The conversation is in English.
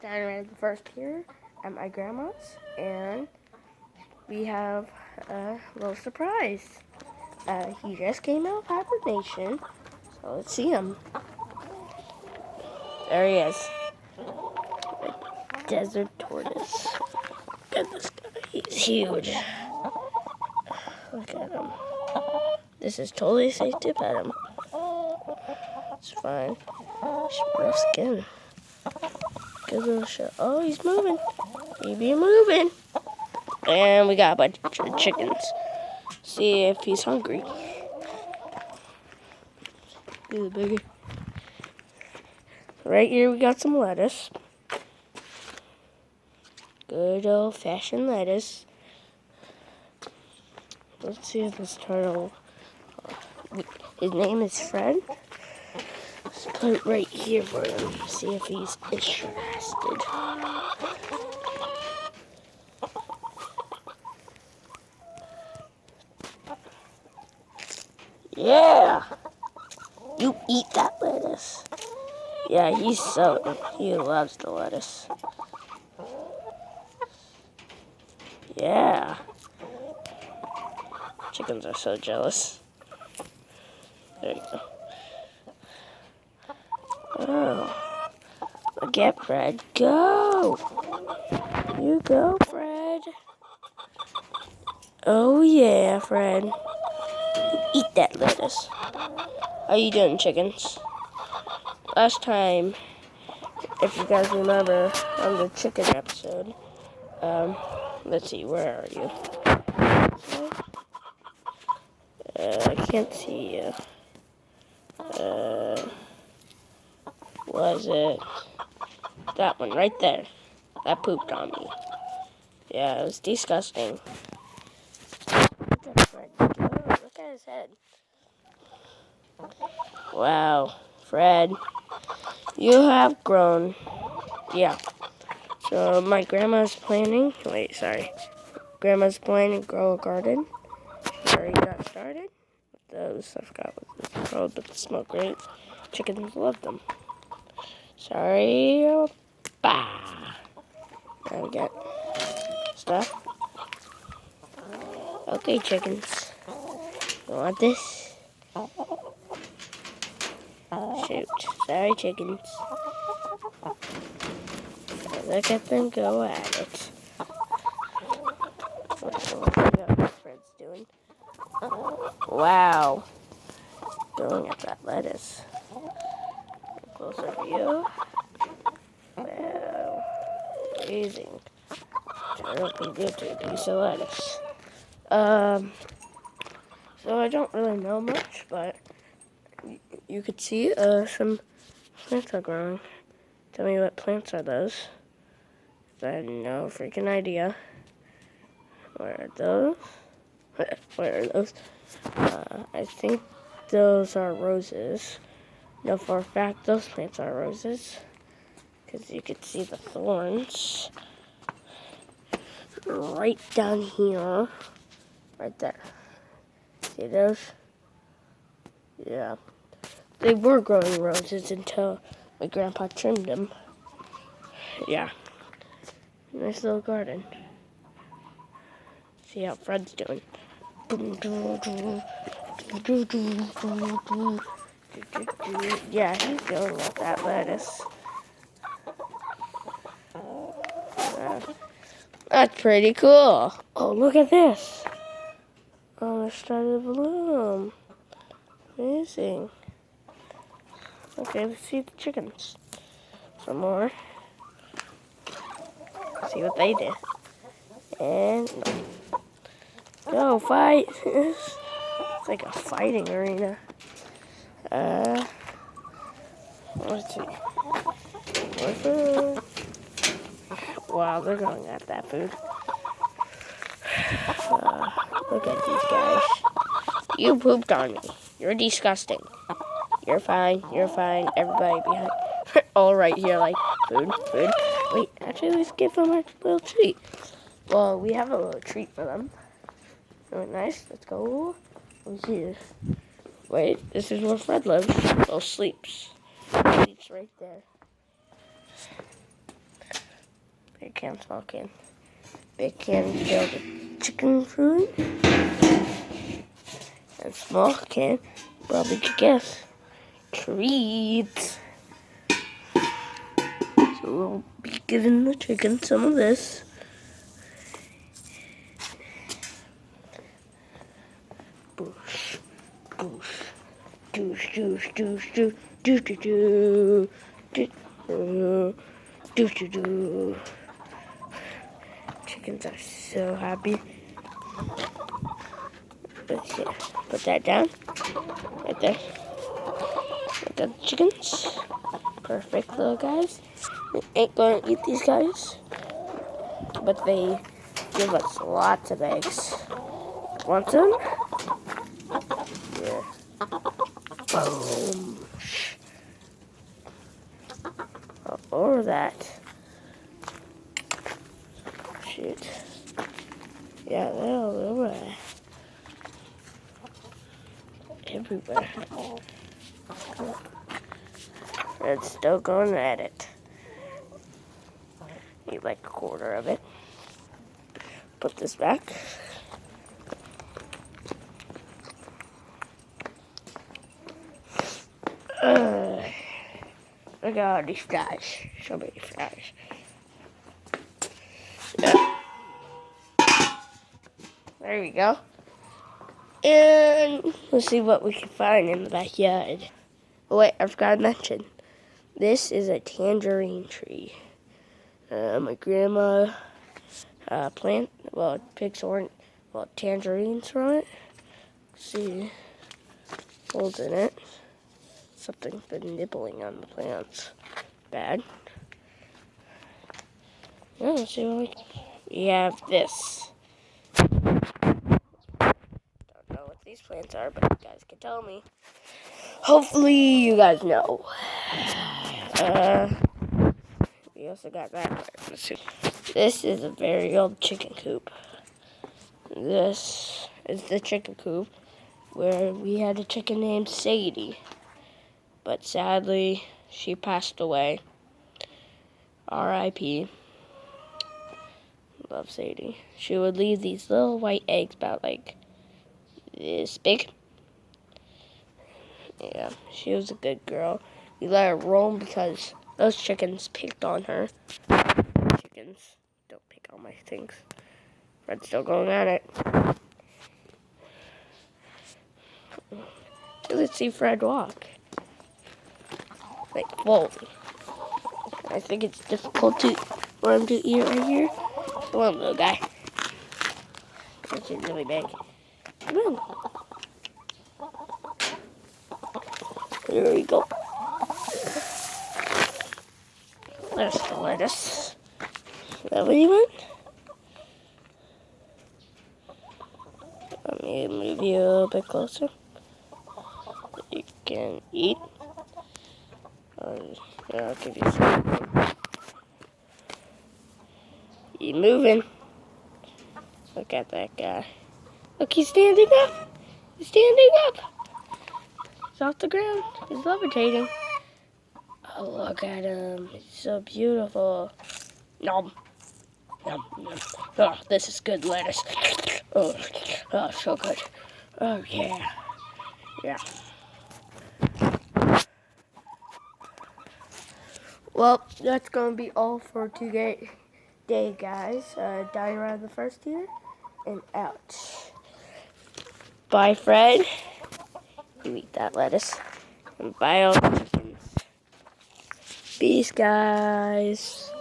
Dynamite the First here at my grandma's, and we have a little surprise. He just came out of hibernation, so let's see him. There he is. A desert tortoise. Look at this guy. He's huge. Look at him. This is totally safe to pet him. It's fine. Just rough skin. Good little shot. Oh, he's moving. He be moving. And we got a bunch of chickens. See if he's hungry. Get it, baby. Right here we got some lettuce. Good old-fashioned lettuce. Let's see if this turtle... His name is Fred. Let's put it right here for him. See if he's interested. Yeah! You eat that lettuce. Yeah, he loves the lettuce. Yeah. Chickens are so jealous. There you go. Oh. Look at Fred. Go! You go, Fred. Oh yeah, Fred. Eat that lettuce. How you doing, chickens? Last time, if you guys remember, on the chicken episode, let's see, where are you? I can't see you. Was it that one right there? That pooped on me. Yeah, it was disgusting. Look at Fred go. Look at his head. Wow, Fred, you have grown. Yeah. So my grandma's planning. Grandma's planning to grow a garden. She already got started. Those I forgot what this is called, but they smell great. Chickens love them. Sorry. Bah. Now we got stuff. Okay, chickens. You want this? Shoot. Sorry, chickens. Look at them go at it. Let's look at what Fred's doing. Wow. Going at that lettuce. Closer view. Wow. Amazing. Turtle can get to a piece of lettuce. So I don't really know much, but you could see some plants are growing. Tell me what plants are those. I have no freaking idea. Where are those? Where are those? I think those are roses. No, for a fact, those plants are roses. Because you could see the thorns. Right down here. Right there. See those? Yeah. They were growing roses until my grandpa trimmed them. Yeah. Nice little garden. See how Fred's doing. Yeah, he's going with that lettuce. That's pretty cool. Oh, look at this. Oh, it started to bloom. Amazing. Okay, let's see the chickens. Some more. See what they did. And go fight. It's like a fighting arena. Let's see. More food. Wow, they're going at that food. Look at these guys. You pooped on me. You're disgusting. You're fine. You're fine. Everybody behind. All right here, like food. Wait, actually, let's give them a little treat. Well, we have a little treat for them. Oh, nice. Let's go over here. Wait, this is where Fred lives. Oh, sleeps. Sleeps right there. Big can, small can. Big can filled with chicken food. And small can, probably could guess, treats. So we'll be giving the chicken some of this. Boosh, boosh, doosh, doosh, doosh, doosh, doosh, doosh, doosh, doosh, doosh, doosh. Chickens are so happy. Put that down, right there. Got the chickens. Perfect little guys. We ain't gonna eat these guys, but they give us lots of eggs. Want some? Yeah. Boom. Or that. Shoot. Yeah, they're all over. Everywhere. It's still going at it. Eat like a quarter of it. Put this back. Look at all these flies. So many flies. There we go. And let's see what we can find in the backyard. Oh wait, I forgot to mention. This is a tangerine tree. My grandma picks tangerines from it. See, holes in it. Something's been nibbling on the plants. Bad. Yeah, let's see what we have this. Don't know what these plants are, but you guys can tell me. Hopefully you guys know. We also got that. Let's see. This is a very old chicken coop. This is the chicken coop where we had a chicken named Sadie. But sadly, she passed away. R.I.P. Love Sadie. She would leave these little white eggs about like this big. Yeah, she was a good girl. We let her roam because those chickens picked on her. Chickens don't pick on my things. Fred's still going at it. Let's see Fred walk. Like, whoa. I think it's difficult for him to eat right here. Come on, little guy. This is really big. Come on. There we go. There's the lettuce. Is that what you want? Let me move you a little bit closer. You can eat. Yeah, I'll give you some. He's moving. Look at that guy. Look, he's standing up. He's standing up. He's off the ground. He's levitating. Oh, look at him. He's so beautiful. Nom. Nom, nom. Oh, this is good lettuce. Oh, so good. Oh, yeah. Yeah. Well, that's going to be all for today, guys. Dying around the first here and out. Bye, Fred. You eat that lettuce. And bye, all the chickens. Peace, guys.